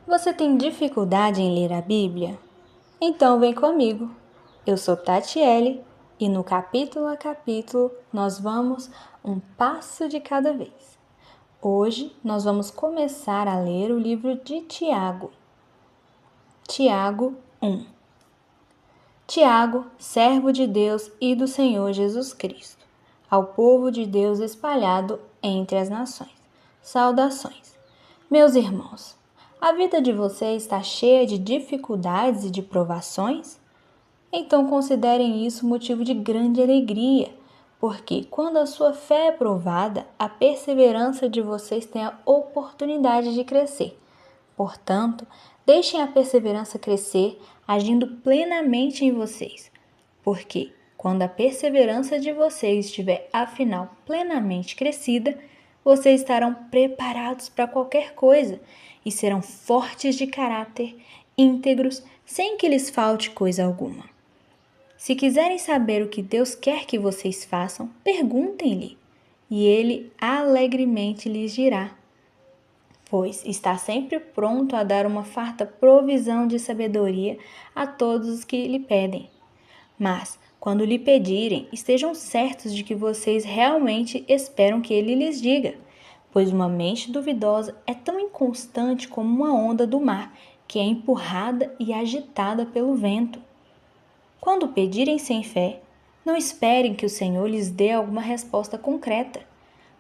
Você tem dificuldade em ler a Bíblia? Então vem comigo. Eu sou Tatiele e no capítulo a capítulo nós vamos um passo de cada vez. Hoje nós vamos começar a ler o livro de Tiago. Tiago 1. Tiago, servo de Deus e do Senhor Jesus Cristo, ao povo de Deus espalhado entre as nações. Saudações. Meus irmãos, a vida de vocês está cheia de dificuldades e de provações? Então considerem isso motivo de grande alegria, porque quando a sua fé é provada, a perseverança de vocês tem a oportunidade de crescer. Portanto, deixem a perseverança crescer, agindo plenamente em vocês, porque quando a perseverança de vocês estiver afinal plenamente crescida, vocês estarão preparados para qualquer coisa e serão fortes de caráter, íntegros, sem que lhes falte coisa alguma. Se quiserem saber o que Deus quer que vocês façam, perguntem-lhe, e ele alegremente lhes dirá, pois está sempre pronto a dar uma farta provisão de sabedoria a todos os que lhe pedem. Mas, quando lhe pedirem, estejam certos de que vocês realmente esperam que ele lhes diga, pois uma mente duvidosa é tão inconstante como uma onda do mar, que é empurrada e agitada pelo vento. Quando pedirem sem fé, não esperem que o Senhor lhes dê alguma resposta concreta,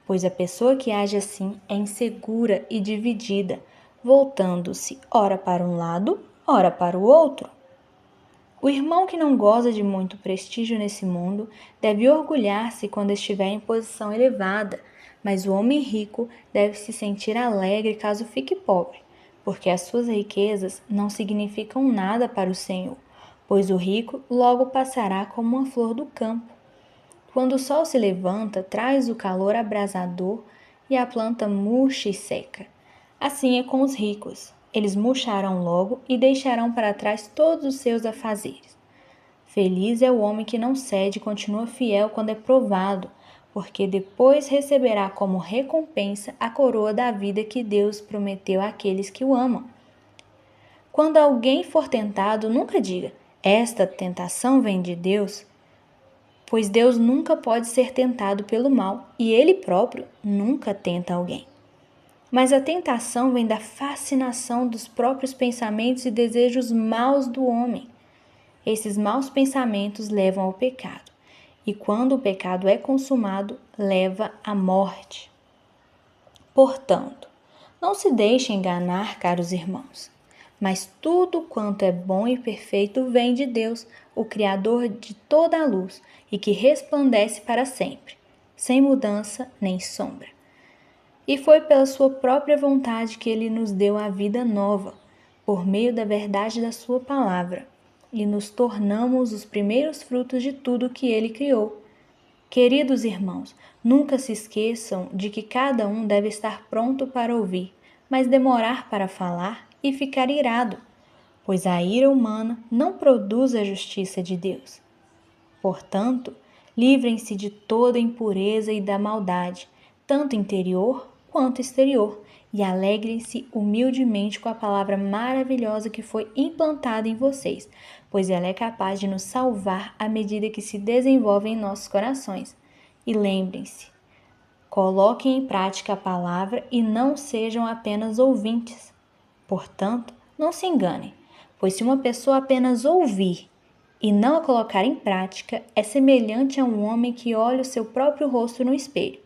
pois a pessoa que age assim é insegura e dividida, voltando-se ora para um lado, ora para o outro. O irmão que não goza de muito prestígio nesse mundo deve orgulhar-se quando estiver em posição elevada, mas o homem rico deve se sentir alegre caso fique pobre, porque as suas riquezas não significam nada para o Senhor, pois o rico logo passará como uma flor do campo. Quando o sol se levanta, traz o calor abrasador e a planta murcha e seca. Assim é com os ricos. Eles murcharão logo e deixarão para trás todos os seus afazeres. Feliz é o homem que não cede e continua fiel quando é provado, porque depois receberá como recompensa a coroa da vida que Deus prometeu àqueles que o amam. Quando alguém for tentado, nunca diga, esta tentação vem de Deus, pois Deus nunca pode ser tentado pelo mal e Ele próprio nunca tenta alguém. Mas a tentação vem da fascinação dos próprios pensamentos e desejos maus do homem. Esses maus pensamentos levam ao pecado, e quando o pecado é consumado, leva à morte. Portanto, não se deixem enganar, caros irmãos, mas tudo quanto é bom e perfeito vem de Deus, o Criador de toda a luz, e que resplandece para sempre, sem mudança nem sombra. E foi pela sua própria vontade que ele nos deu a vida nova, por meio da verdade da sua palavra, e nos tornamos os primeiros frutos de tudo que ele criou. Queridos irmãos, nunca se esqueçam de que cada um deve estar pronto para ouvir, mas demorar para falar e ficar irado, pois a ira humana não produz a justiça de Deus. Portanto, livrem-se de toda impureza e da maldade, tanto interior quanto exterior, e alegrem-se humildemente com a palavra maravilhosa que foi implantada em vocês, pois ela é capaz de nos salvar à medida que se desenvolve em nossos corações. E lembrem-se, coloquem em prática a palavra e não sejam apenas ouvintes. Portanto, não se enganem, pois se uma pessoa apenas ouvir e não a colocar em prática, é semelhante a um homem que olha o seu próprio rosto no espelho.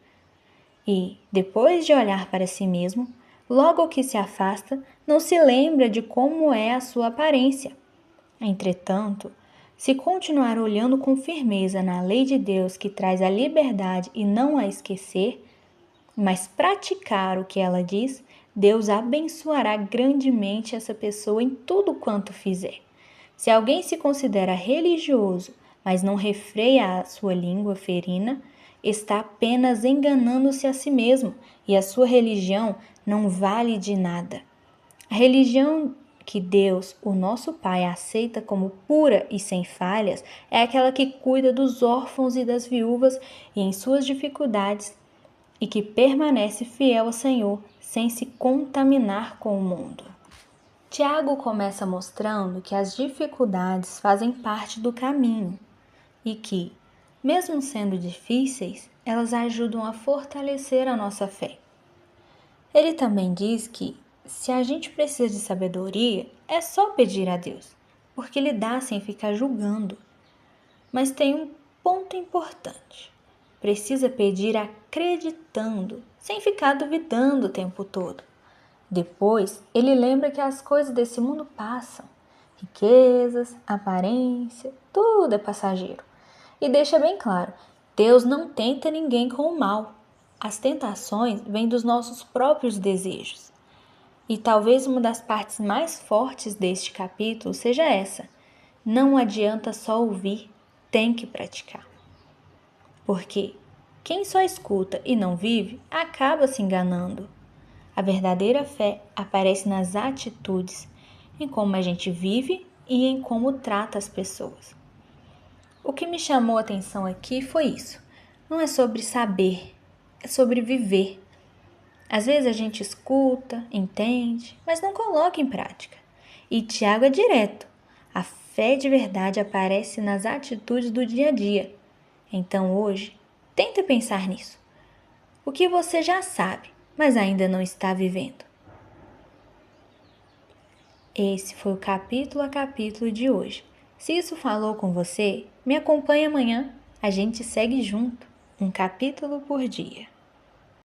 E, depois de olhar para si mesmo, logo que se afasta, não se lembra de como é a sua aparência. Entretanto, se continuar olhando com firmeza na lei de Deus que traz a liberdade e não a esquecer, mas praticar o que ela diz, Deus abençoará grandemente essa pessoa em tudo quanto fizer. Se alguém se considera religioso, mas não refreia a sua língua ferina, está apenas enganando-se a si mesmo e a sua religião não vale de nada. A religião que Deus, o nosso Pai, aceita como pura e sem falhas é aquela que cuida dos órfãos e das viúvas e em suas dificuldades e que permanece fiel ao Senhor sem se contaminar com o mundo. Tiago começa mostrando que as dificuldades fazem parte do caminho e que, mesmo sendo difíceis, elas ajudam a fortalecer a nossa fé. Ele também diz que, se a gente precisa de sabedoria, é só pedir a Deus, porque Ele dá sem ficar julgando. Mas tem um ponto importante. Precisa pedir acreditando, sem ficar duvidando o tempo todo. Depois, ele lembra que as coisas desse mundo passam. Riquezas, aparência, tudo é passageiro. E deixa bem claro, Deus não tenta ninguém com o mal. As tentações vêm dos nossos próprios desejos. E talvez uma das partes mais fortes deste capítulo seja essa. Não adianta só ouvir, tem que praticar. Porque quem só escuta e não vive, acaba se enganando. A verdadeira fé aparece nas atitudes, em como a gente vive e em como trata as pessoas. O que me chamou a atenção aqui foi isso. Não é sobre saber, é sobre viver. Às vezes a gente escuta, entende, mas não coloca em prática. E Tiago é direto. A fé de verdade aparece nas atitudes do dia a dia. Então hoje, tenta pensar nisso. O que você já sabe, mas ainda não está vivendo. Esse foi o capítulo a capítulo de hoje. Se isso falou com você, me acompanhe amanhã. A gente segue junto, um capítulo por dia.